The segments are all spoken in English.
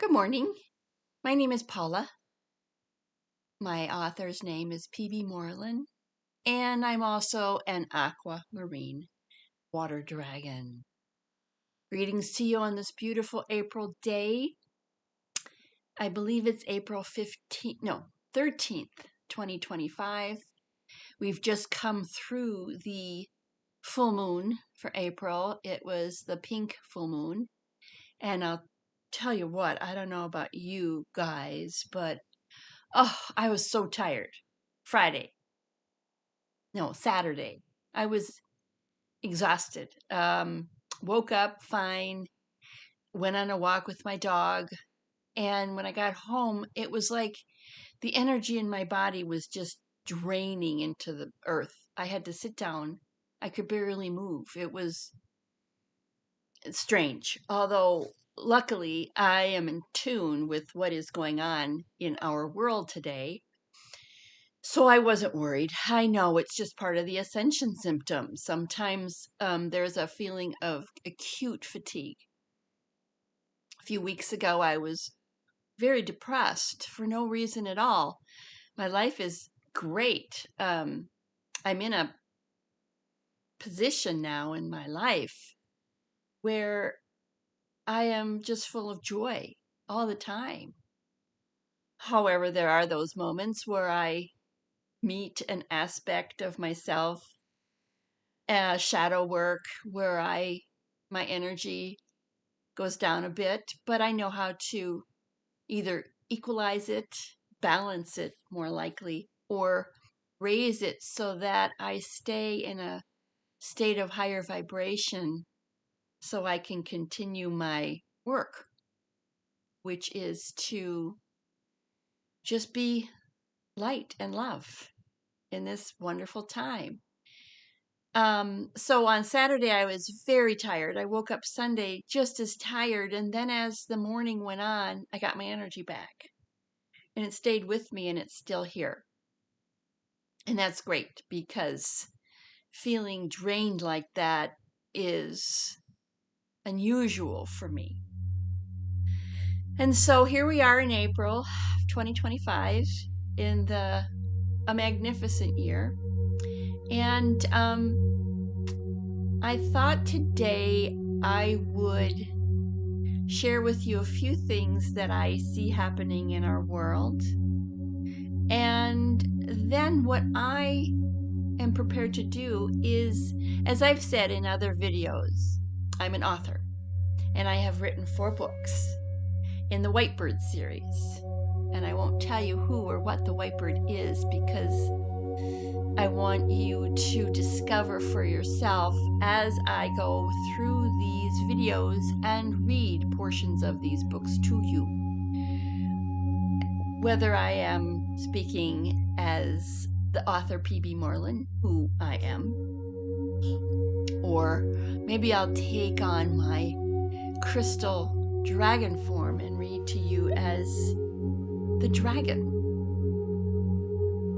Good morning. My name is Paula. My author's name is P.B. Moreland, and I'm also an aquamarine water dragon. Greetings to you on this beautiful April day. I believe it's April 13th, 2025. We've just come through the full moon for April. It was the pink full moon. And I'll tell you what, I don't know about you guys, but I was so tired. Saturday. I was exhausted. Woke up fine, went on a walk with my dog. And when I got home, it was like the energy in my body was just draining into the earth. I had to sit down. I could barely move. It was strange. Although, luckily, I am in tune with what is going on in our world today. So I wasn't worried. I know it's just part of the ascension symptoms. Sometimes there's a feeling of acute fatigue. A few weeks ago, I was very depressed for no reason at all. My life is great. I'm in a position now in my life where I am just full of joy all the time. However, there are those moments where I meet an aspect of myself, shadow work, where my energy goes down a bit, but I know how to either equalize it, balance it more likely, or raise it so that I stay in a state of higher vibration so I can continue my work, which is to just be light and love in this wonderful time. So on Saturday, I was very tired. I woke up Sunday just as tired. And then as the morning went on, I got my energy back. And it stayed with me and it's still here. And that's great because feeling drained like that is unusual for me. And so here we are in April 2025 in a magnificent year. And I thought today I would share with you a few things that I see happening in our world. And then what I am prepared to do is, as I've said in other videos, I'm an author and I have written 4 books in the Whitebird series. And I won't tell you who or what the Whitebird is because I want you to discover for yourself as I go through these videos and read portions of these books to you. Whether I am speaking as the author P.B. Moreland, who I am, or maybe I'll take on my crystal dragon form and read to you as the dragon.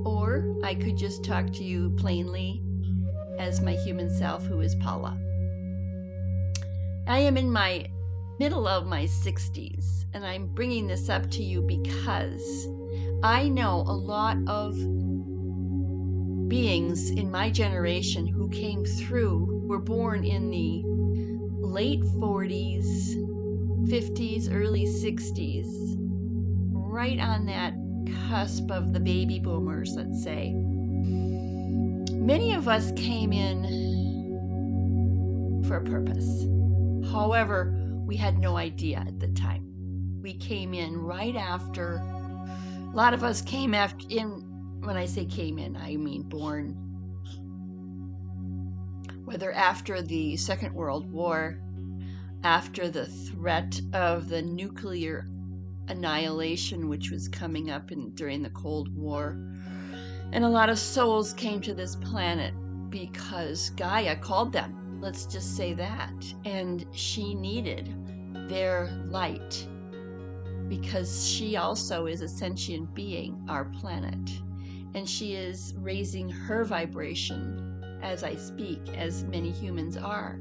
Or I could just talk to you plainly as my human self, who is Paula. I am in my middle of my 60s, and I'm bringing this up to you because I know a lot of beings in my generation who came through, were born in the late 40s, 50s, early 60s, right on that cusp of the baby boomers, let's say. Many of us came in for a purpose. However, we had no idea at the time. We came in right after, a lot of us came after, when I say came in, I mean born. Whether after the Second World War, after the threat of the nuclear annihilation, which was coming up during the Cold War. And a lot of souls came to this planet because Gaia called them. Let's just say that. And she needed their light because she also is a sentient being, our planet. And she is raising her vibration as I speak, as many humans are,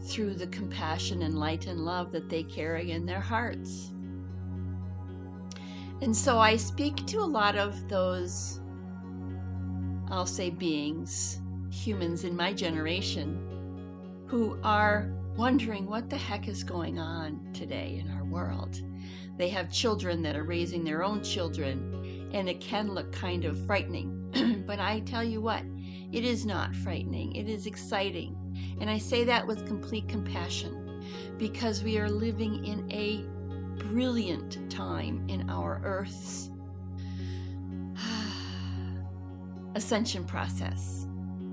through the compassion and light and love that they carry in their hearts. And so I speak to a lot of those, I'll say beings, humans in my generation, who are wondering what the heck is going on today in our world. They have children that are raising their own children, and it can look kind of frightening. But I tell you what, it is not frightening. It is exciting. And I say that with complete compassion, because we are living in a brilliant time in our Earth's ascension process,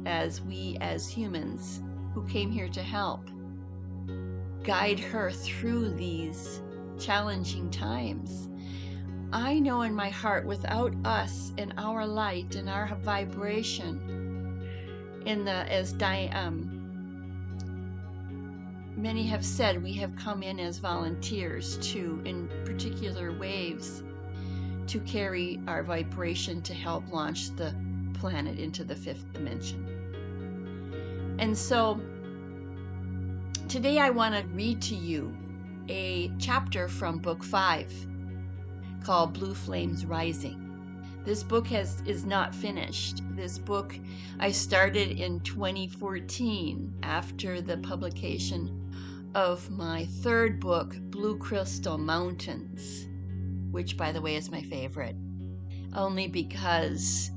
as we as humans who came here to help guide her through these challenging times. I know in my heart, without us and our light and our vibration, as many have said, we have come in as volunteers to, in particular waves, to carry our vibration to help launch the planet into the fifth dimension. And so today I want to read to you a chapter from book 5 called Blue Flames Rising. This book is not finished. This book I started in 2014 after the publication of my third book, Blue Crystal Mountains, which, by the way, is my favorite, only because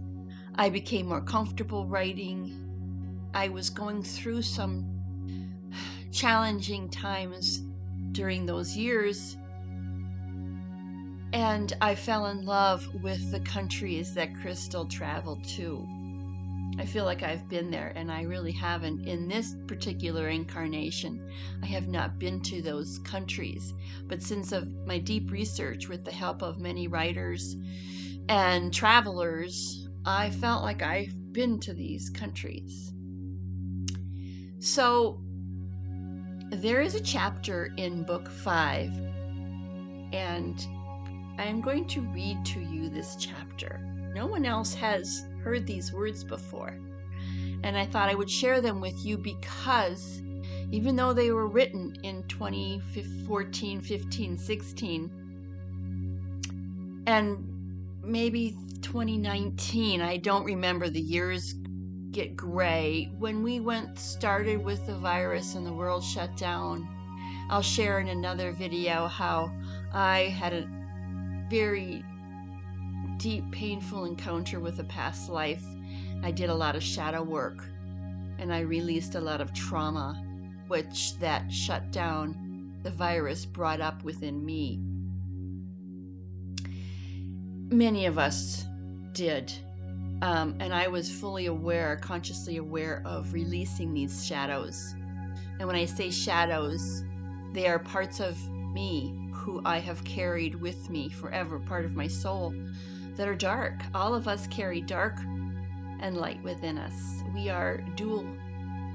I became more comfortable writing. I was going through some challenging times during those years, and I fell in love with the countries that Crystal traveled to. I feel like I've been there, and I really haven't. In this particular incarnation, I have not been to those countries. But since of my deep research with the help of many writers and travelers, I felt like I've been to these countries. So there is a chapter in book 5, and I'm going to read to you this chapter. No one else has heard these words before, and I thought I would share them with you because even though they were written in 2014, 15, 16, and maybe 2019, I don't remember, the years get gray, when we started with the virus and the world shut down. I'll share in another video how I had a very deep, painful encounter with a past life. I did a lot of shadow work, and I released a lot of trauma, which that shut down, the virus, brought up within me. Many of us did. And I was fully aware, consciously aware of releasing these shadows. And when I say shadows, they are parts of me who I have carried with me forever, part of my soul, that are dark. All of us carry dark and light within us. We are dual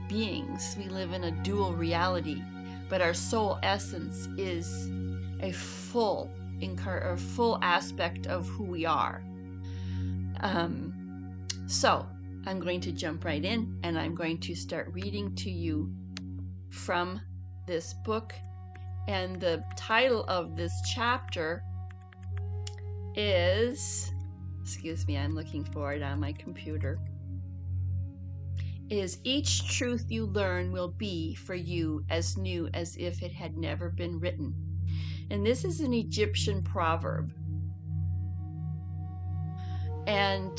beings. We live in a dual reality, but our soul essence is a full aspect of who we are. So I'm going to jump right in, and I'm going to start reading to you from this book. And the title of this chapter is, excuse me, I'm looking for it on my computer, is Each Truth You Learn Will Be for You as New as If It Had Never Been Written. And this is an Egyptian proverb. And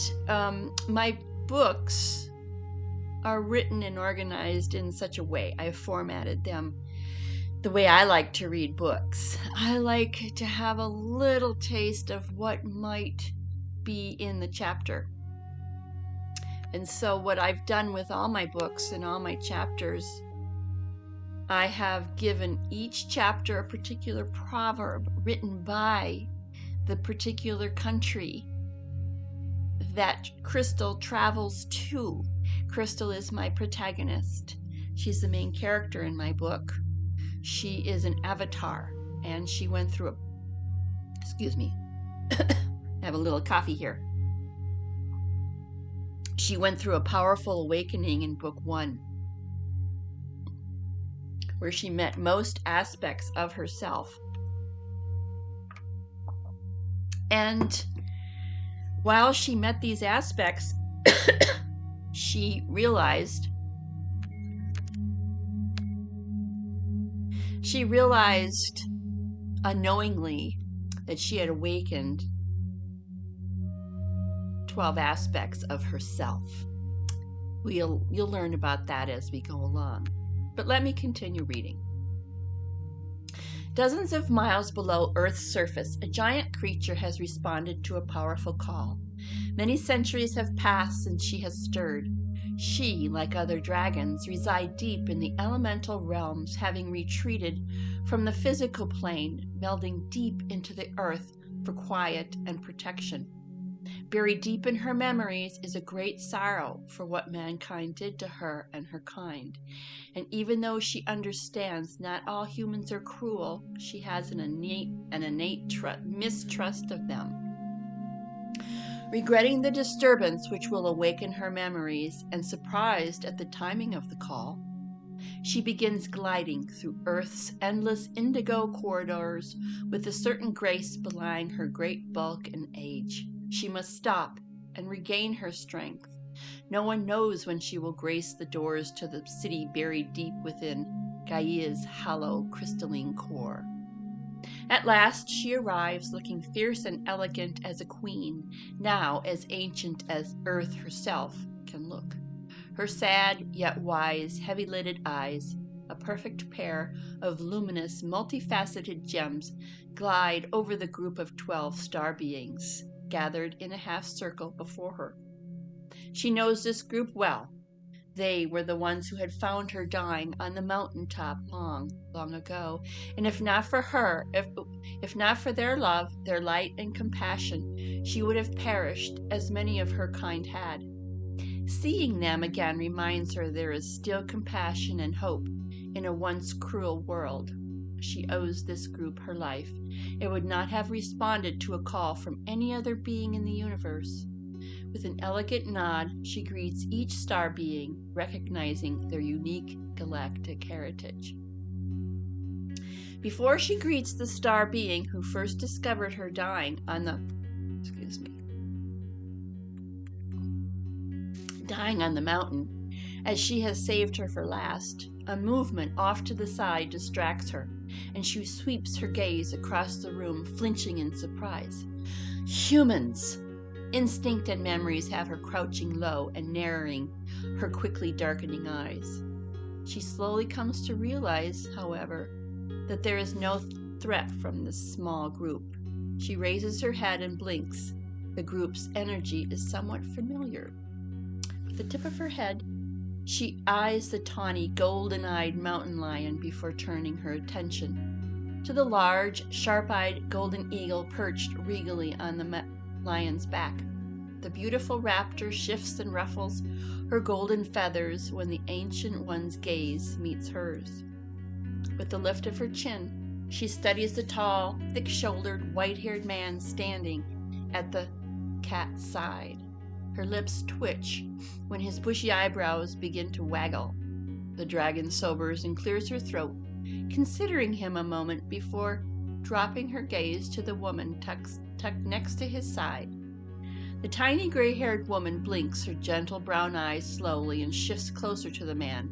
my books are written and organized in such a way. I've formatted them the way I like to read books. I like to have a little taste of what might be in the chapter. And so what I've done with all my books and all my chapters, I have given each chapter a particular proverb written by the particular country that Crystal travels to. Crystal is my protagonist. She's the main character in my book. She is an avatar, and she went through excuse me, I have a little coffee here. She went through a powerful awakening in book 1, where she met most aspects of herself. And while she met these aspects, she realized unknowingly that she had awakened 12 aspects of herself. You'll learn about that as we go along. But let me continue reading. Dozens of miles below Earth's surface, a giant creature has responded to a powerful call. Many centuries have passed since she has stirred. She, like other dragons, reside deep in the elemental realms, having retreated from the physical plane, melding deep into the earth for quiet and protection. Buried deep in her memories is a great sorrow for what mankind did to her and her kind. And even though she understands not all humans are cruel, she has an innate mistrust of them. Regretting the disturbance which will awaken her memories, and surprised at the timing of the call, she begins gliding through Earth's endless indigo corridors with a certain grace belying her great bulk and age. She must stop and regain her strength. No one knows when she will grace the doors to the city buried deep within Gaia's hollow crystalline core. At last she arrives, looking fierce and elegant as a queen, now as ancient as Earth herself can look. Her sad yet wise, heavy-lidded eyes, a perfect pair of luminous, multifaceted gems, glide over the group of 12 star beings gathered in a half circle before her. She knows this group well. They were the ones who had found her dying on the mountaintop long, long ago. And if not for her, if not for their love, their light and compassion, she would have perished as many of her kind had. Seeing them again reminds her there is still compassion and hope in a once cruel world. She owes this group her life. It would not have responded to a call from any other being in the universe. With an elegant nod, she greets each star being, recognizing their unique galactic heritage. Before she greets the star being who first discovered her dying on the mountain, as she has saved her for last, a movement off to the side distracts her, and she sweeps her gaze across the room, flinching in surprise. Humans! Instinct and memories have her crouching low and narrowing her quickly darkening eyes. She slowly comes to realize, however, that there is no threat from this small group. She raises her head and blinks. The group's energy is somewhat familiar. With the tip of her head, she eyes the tawny, golden-eyed mountain lion before turning her attention to the large, sharp-eyed golden eagle perched regally on the lion's back. The beautiful raptor shifts and ruffles her golden feathers when the ancient one's gaze meets hers. With the lift of her chin, she studies the tall, thick-shouldered, white-haired man standing at the cat's side. Her lips twitch when his bushy eyebrows begin to waggle. The dragon sobers and clears her throat, considering him a moment before dropping her gaze to the woman tucked next to his side. The tiny gray-haired woman blinks her gentle brown eyes slowly and shifts closer to the man,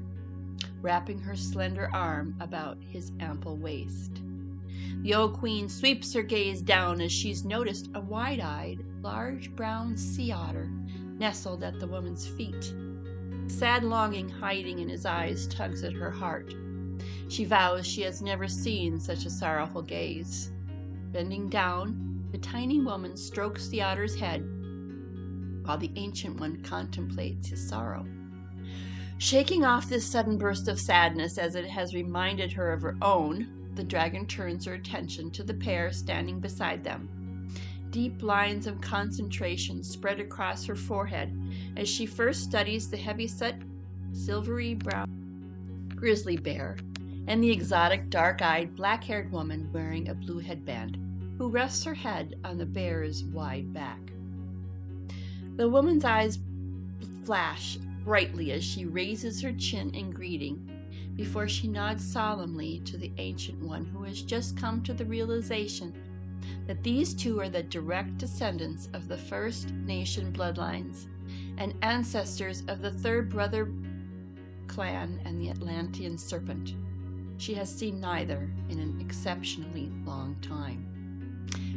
wrapping her slender arm about his ample waist. The old queen sweeps her gaze down as she's noticed a wide-eyed, large brown sea otter nestled at the woman's feet. Sad longing hiding in his eyes tugs at her heart. She vows she has never seen such a sorrowful gaze. Bending down, the tiny woman strokes the otter's head, while the ancient one contemplates his sorrow. Shaking off this sudden burst of sadness as it has reminded her of her own, the dragon turns her attention to the pair standing beside them. Deep lines of concentration spread across her forehead as she first studies the heavy-set, silvery brown grizzly bear and the exotic dark-eyed, black-haired woman wearing a blue headband, who rests her head on the bear's wide back. The woman's eyes flash brightly as she raises her chin in greeting, before she nods solemnly to the ancient one who has just come to the realization that these two are the direct descendants of the First Nation bloodlines and ancestors of the third brother clan and the Atlantean serpent. She has seen neither in an exceptionally long time.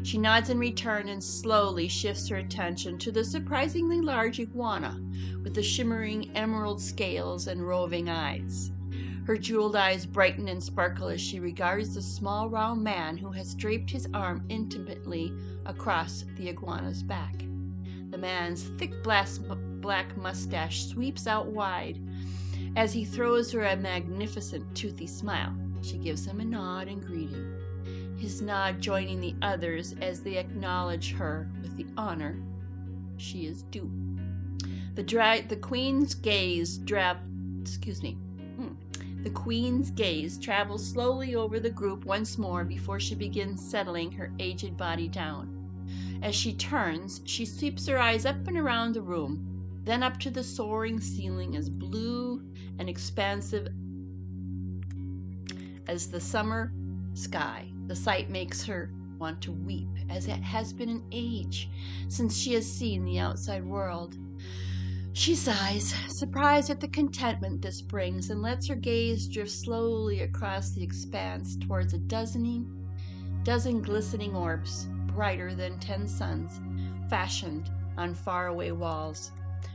She nods in return and slowly shifts her attention to the surprisingly large iguana with the shimmering emerald scales and roving eyes. Her jeweled eyes brighten and sparkle as she regards the small round man who has draped his arm intimately across the iguana's back. The man's thick black mustache sweeps out wide as he throws her a magnificent toothy smile. She gives him a nod in greeting, his nod joining the others as they acknowledge her with the honor she is due. The Queen's gaze travels slowly over the group once more before she begins settling her aged body down. As she turns, she sweeps her eyes up and around the room, then up to the soaring ceiling as blue and expansive as the summer sky. The sight makes her want to weep, as it has been an age since she has seen the outside world. She sighs, surprised at the contentment this brings, and lets her gaze drift slowly across the expanse towards a dozen glistening orbs, brighter than 10 suns, fashioned on faraway walls.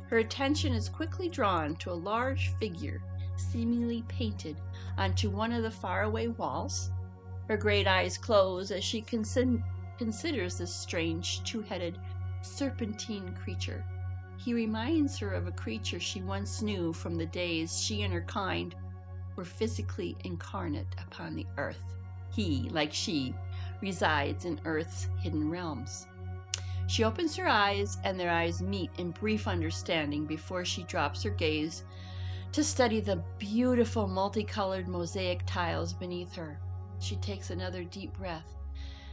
Her attention is quickly drawn to a large figure, seemingly painted onto one of the faraway walls. Her great eyes close as she considers this strange, two-headed, serpentine creature. He reminds her of a creature she once knew from the days she and her kind were physically incarnate upon the earth. He, like she, resides in Earth's hidden realms. She opens her eyes, and their eyes meet in brief understanding before she drops her gaze to study the beautiful multicolored mosaic tiles beneath her. She takes another deep breath,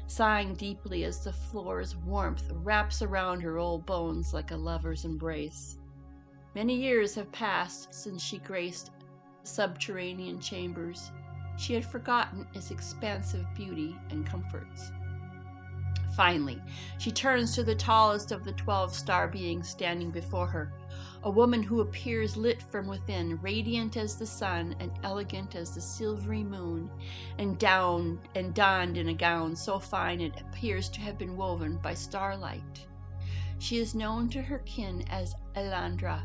sighing deeply as the floor's warmth wraps around her old bones like a lover's embrace. Many years have passed since she graced subterranean chambers. She had forgotten its expansive beauty and comforts. Finally, she turns to the tallest of the 12 star beings standing before her, a woman who appears lit from within, radiant as the sun and elegant as the silvery moon, and donned in a gown so fine it appears to have been woven by starlight. She is known to her kin as Elandra,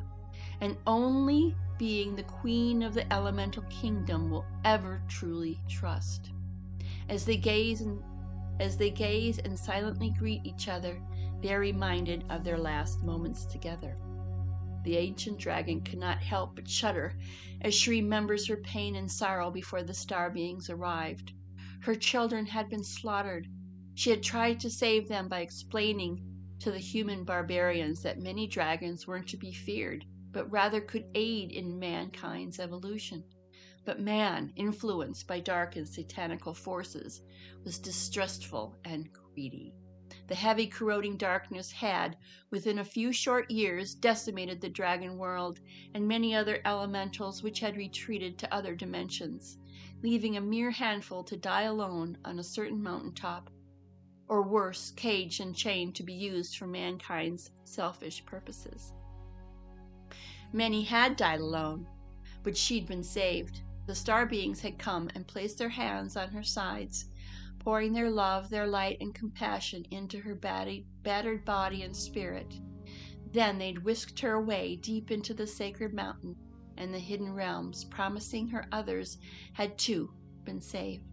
and only being the queen of the elemental kingdom will ever truly trust. As they gaze and silently greet each other, they are reminded of their last moments together. The ancient dragon cannot help but shudder as she remembers her pain and sorrow before the star beings arrived. Her children had been slaughtered. She had tried to save them by explaining to the human barbarians that many dragons weren't to be feared, but rather could aid in mankind's evolution. But man, influenced by dark and satanical forces, was distrustful and greedy. The heavy corroding darkness had, within a few short years, decimated the dragon world and many other elementals which had retreated to other dimensions, leaving a mere handful to die alone on a certain mountaintop, or worse, caged and chained to be used for mankind's selfish purposes. Many had died alone, but she'd been saved. The star beings had come and placed their hands on her sides, pouring their love, their light, and compassion into her battered body and spirit. Then they'd whisked her away deep into the sacred mountain and the hidden realms, promising her others had too been saved.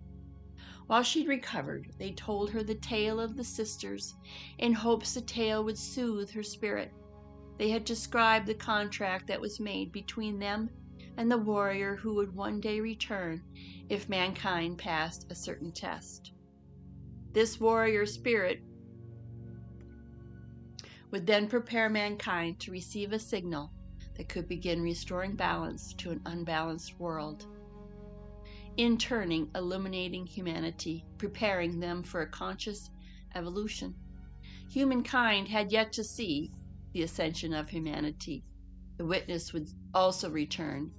While she'd recovered, they told her the tale of the sisters, in hopes the tale would soothe her spirit. They had described the contract that was made between them and the warrior who would one day return if mankind passed a certain test. This warrior spirit would then prepare mankind to receive a signal that could begin restoring balance to an unbalanced world, in turning illuminating humanity, preparing them for a conscious evolution. Humankind had yet to see the ascension of humanity. The witness would also return,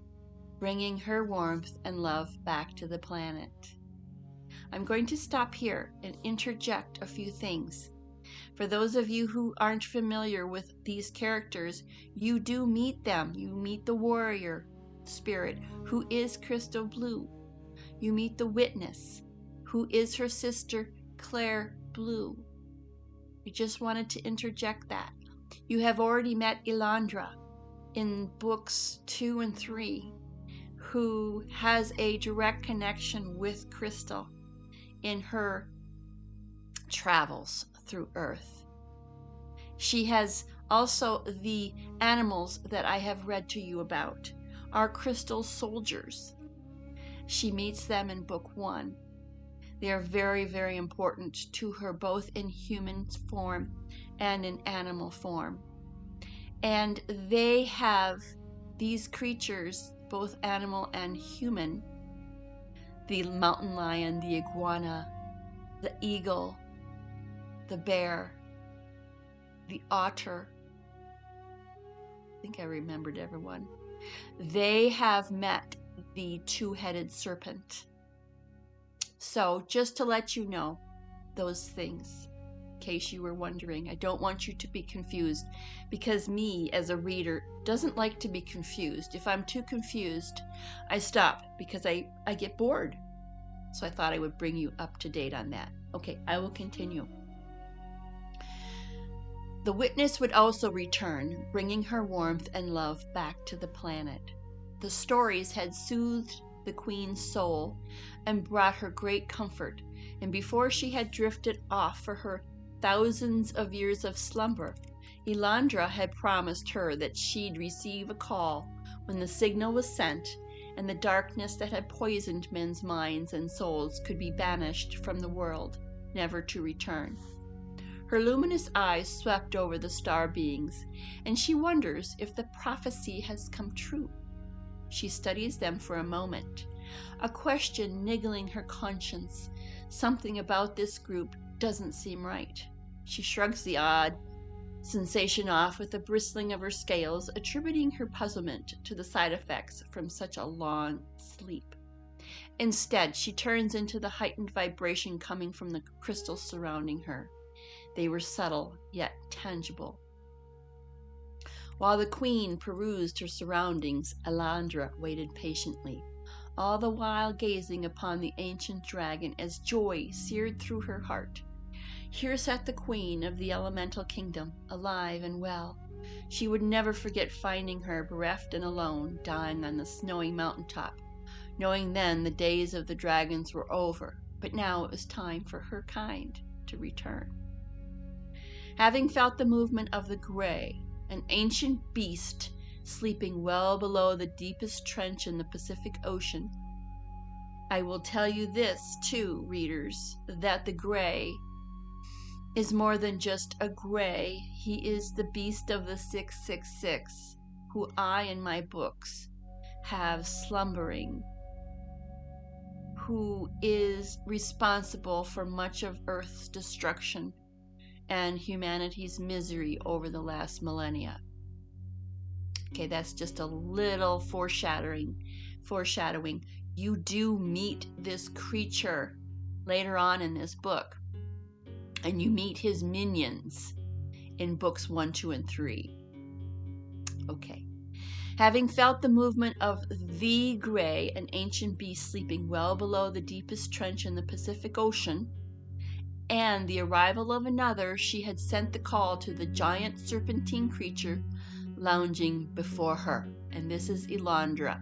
bringing her warmth and love back to the planet. I'm going to stop here and interject a few things. For those of you who aren't familiar with these characters, you do meet them. You meet the warrior spirit, who is crystal blue. You meet the witness, who is her sister, Claire Blue. I just wanted to interject that. You have already met Elandra in books 2 and 3, who has a direct connection with Crystal in her travels through Earth. She has also the animals that I have read to you about are crystal soldiers. She meets them in book 1. They are very, very important to her, both in human form and in animal form. And they have these creatures, both animal and human, the mountain lion, the iguana, the eagle, the bear, the otter. I think I remembered everyone. They have met the two-headed serpent. So just to let you know those things, in case you were wondering, I don't want you to be confused, because me as a reader doesn't like to be confused. If I'm too confused, I stop because I get bored. So I thought I would bring you up to date on that. Okay, I will continue. The witness would also return, bringing her warmth and love back to the planet. The stories had soothed the queen's soul and brought her great comfort, and before she had drifted off for her thousands of years of slumber, Elandra had promised her that she'd receive a call when the signal was sent and the darkness that had poisoned men's minds and souls could be banished from the world, never to return. Her luminous eyes swept over the star beings, and she wonders if the prophecy has come true. She studies them for a moment, a question niggling her conscience. Something about this group doesn't seem right. She shrugs the odd sensation off with a bristling of her scales, attributing her puzzlement to the side effects from such a long sleep. Instead, she turns into the heightened vibration coming from the crystals surrounding her. They were subtle, yet tangible. While the queen perused her surroundings, Elandra waited patiently, all the while gazing upon the ancient dragon as joy seared through her heart. Here sat the queen of the elemental kingdom, alive and well. She would never forget finding her bereft and alone, dying on the snowy mountaintop, knowing then the days of the dragons were over, but now it was time for her kind to return. Having felt the movement of the gray, an ancient beast sleeping well below the deepest trench in the Pacific Ocean, I will tell you this too, readers, that the gray is more than just a gray. He is the beast of the 666, who I in my books have slumbering, who is responsible for much of Earth's destruction and humanity's misery over the last millennia. Okay, that's just a little foreshadowing. You do meet this creature later on in this book, and you meet his minions in books 1, 2, and 3. Okay. Having felt the movement of the gray, an ancient beast sleeping well below the deepest trench in the Pacific Ocean, and the arrival of another, she had sent the call to the giant serpentine creature lounging before her. And this is Elandra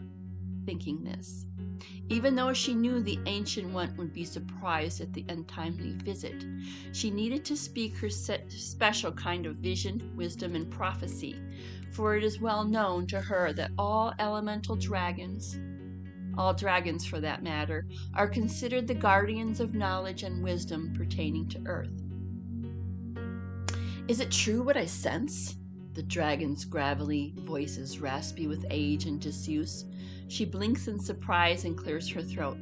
thinking this. Even though she knew the Ancient One would be surprised at the untimely visit, she needed to speak her special kind of vision, wisdom, and prophecy, for it is well known to her that all elemental dragons, all dragons for that matter, are considered the guardians of knowledge and wisdom pertaining to Earth. Is it true what I sense? The dragon's gravelly voice is raspy with age and disuse. She blinks in surprise and clears her throat.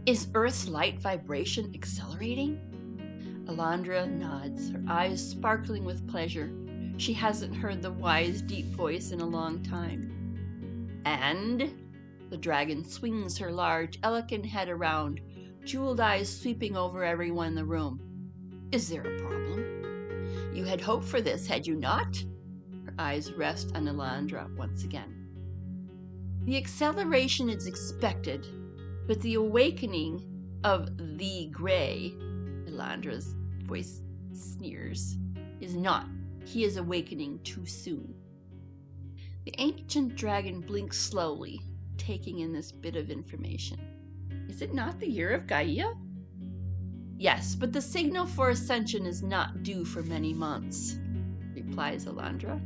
Is Earth's light vibration accelerating? Elandra nods, her eyes sparkling with pleasure. She hasn't heard the wise, deep voice in a long time. And the dragon swings her large, elegant head around, jeweled eyes sweeping over everyone in the room. Is there a problem? You had hoped for this, had you not? Her eyes rest on Elandra once again. The acceleration is expected, but the awakening of the Grey, Elandra's voice sneers, is not. He is awakening too soon. The ancient dragon blinks slowly, taking in this bit of information. Is it not the year of Gaia? Yes, but the signal for ascension is not due for many months, replies Elandra.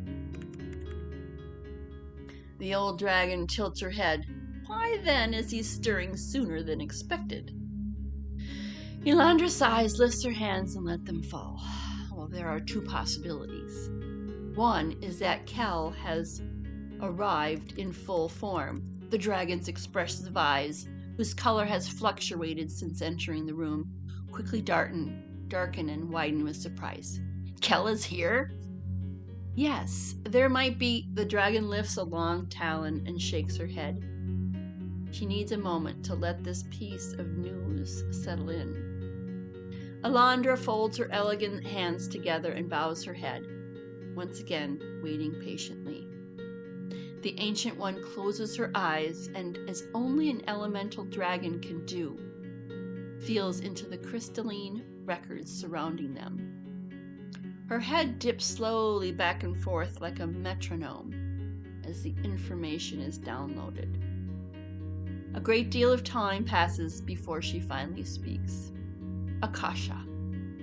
The old dragon tilts her head. Why then is he stirring sooner than expected? Elandra sighs, lifts her hands, and let them fall. Well, there are two possibilities. One is that Kel has arrived in full form, the dragon's expressive eyes, whose color has fluctuated since entering the room, quickly darken and widen with surprise. Kel is here? Yes, there might be. The dragon lifts a long talon and shakes her head. She needs a moment to let this piece of news settle in. Elandra folds her elegant hands together and bows her head, once again waiting patiently. The Ancient One closes her eyes and, as only an elemental dragon can do, feels into the crystalline records surrounding them. Her head dips slowly back and forth like a metronome as the information is downloaded. A great deal of time passes before she finally speaks. Akasha,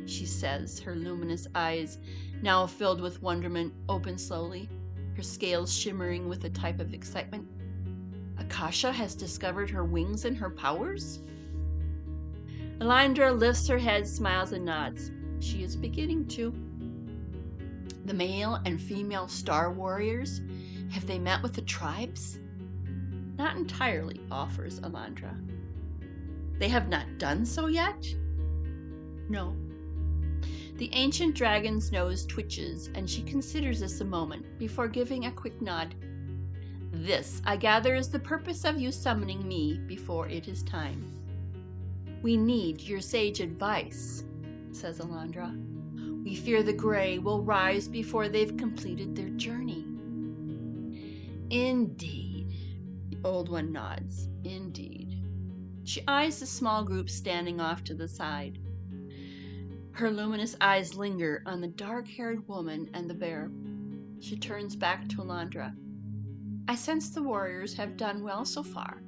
she says, her luminous eyes, now filled with wonderment, open slowly, her scales shimmering with a type of excitement. Akasha has discovered her wings and her powers? Elandra lifts her head, smiles, and nods. She is beginning to. The male and female star warriors, have they met with the tribes? Not entirely, offers Elandra. They have not done so yet? No. The ancient dragon's nose twitches, and she considers this a moment before giving a quick nod. This, I gather, is the purpose of you summoning me before it is time. We need your sage advice, says Elandra. We fear the Grey will rise before they've completed their journey. Indeed, the old one nods. Indeed. She eyes the small group standing off to the side. Her luminous eyes linger on the dark-haired woman and the bear. She turns back to Elandra. I sense the warriors have done well so far,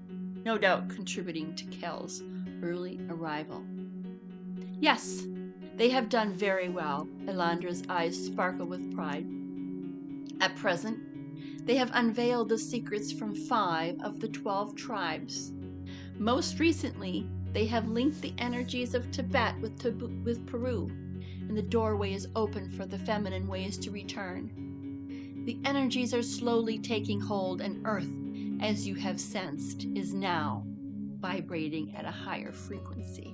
no doubt contributing to Kel's early arrival. Yes, they have done very well. Elandra's eyes sparkle with pride. At present, they have unveiled the secrets from 5 of the 12 tribes. Most recently, they have linked the energies of Tibet with Peru, and the doorway is open for the feminine ways to return. The energies are slowly taking hold, and Earth, as you have sensed, is now vibrating at a higher frequency.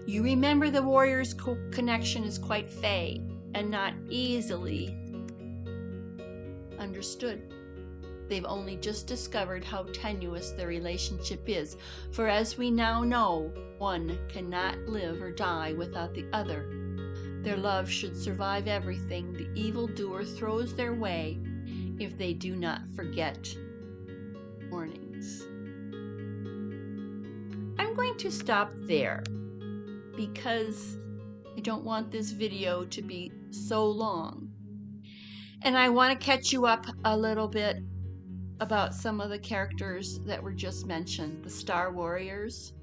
You remember the warrior's connection is quite fey and not easily understood. They've only just discovered how tenuous their relationship is, for as we now know, one cannot live or die without the other. Their love should survive everything the evildoer throws their way if they do not forget warnings. I'm going to stop there because I don't want this video to be so long. And I want to catch you up a little bit about some of the characters that were just mentioned, the Star Warriors.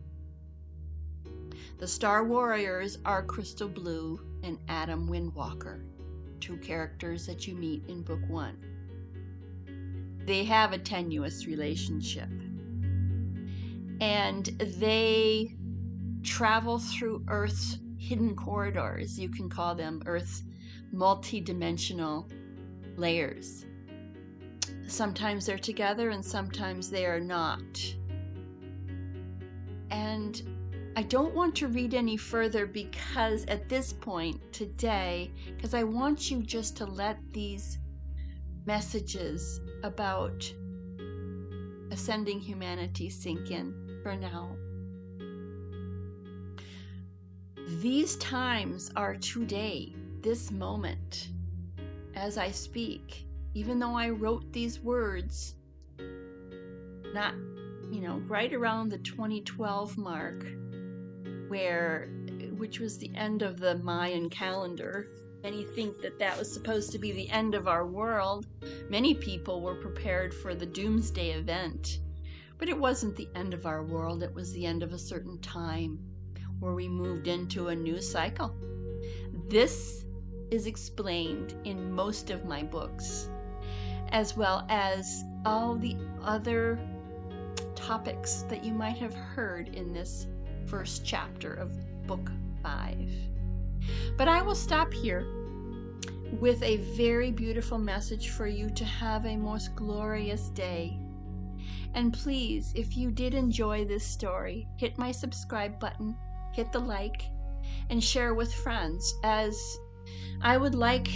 The Star Warriors are Crystal Blue and Adam Windwalker, 2 characters that you meet in Book 1. They have a tenuous relationship, and they travel through Earth's hidden corridors. You can call them Earth's multi-dimensional layers. Sometimes they're together and sometimes they are not. And I don't want to read any further because at this point today, because I want you just to let these messages about ascending humanity sink in for now. These times are today, this moment, as I speak. Even though I wrote these words, not, right around the 2012 mark, which was the end of the Mayan calendar. Many think that that was supposed to be the end of our world. Many people were prepared for the doomsday event. But it wasn't the end of our world. It was the end of a certain time where we moved into a new cycle. This is explained in most of my books, as well as all the other topics that you might have heard in this first chapter of Book 5. But I will stop here with a very beautiful message for you to have a most glorious day. And please, if you did enjoy this story, hit my subscribe button, hit the like, and share with friends, as I would like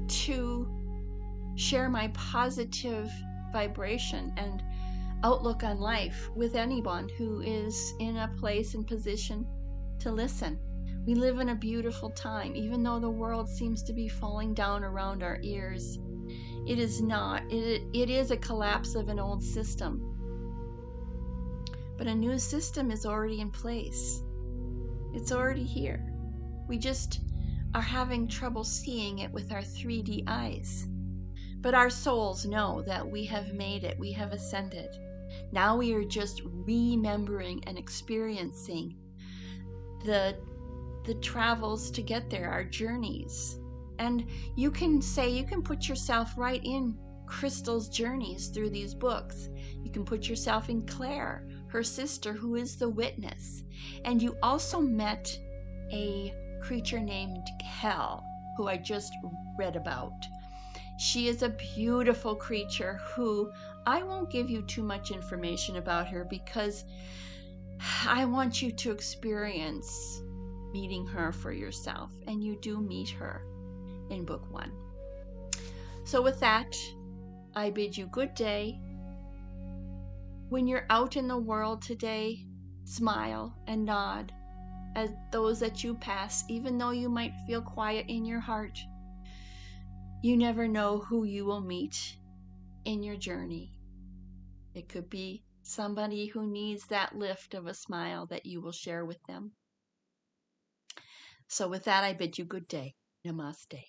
to share my positive vibration and outlook on life with anyone who is in a place and position to listen. We live in a beautiful time, even though the world seems to be falling down around our ears. It is not. It is a collapse of an old system. But a new system is already in place. It's already here. We just are having trouble seeing it with our 3D eyes. But our souls know that we have made it. We have ascended. Now we are just remembering and experiencing the travels to get there, our journeys. And you can put yourself right in Crystal's journeys through these books. You can put yourself in Claire, her sister, who is the witness. And you also met a creature named Hel, who I just read about. She is a beautiful creature who I won't give you too much information about her, because I want you to experience meeting her for yourself, and you do meet her in Book 1. So with that, I bid you good day. When you're out in the world today, smile and nod at those that you pass, even though you might feel quiet in your heart. You never know who you will meet in your journey. It could be somebody who needs that lift of a smile that you will share with them. So with that, I bid you good day. Namaste.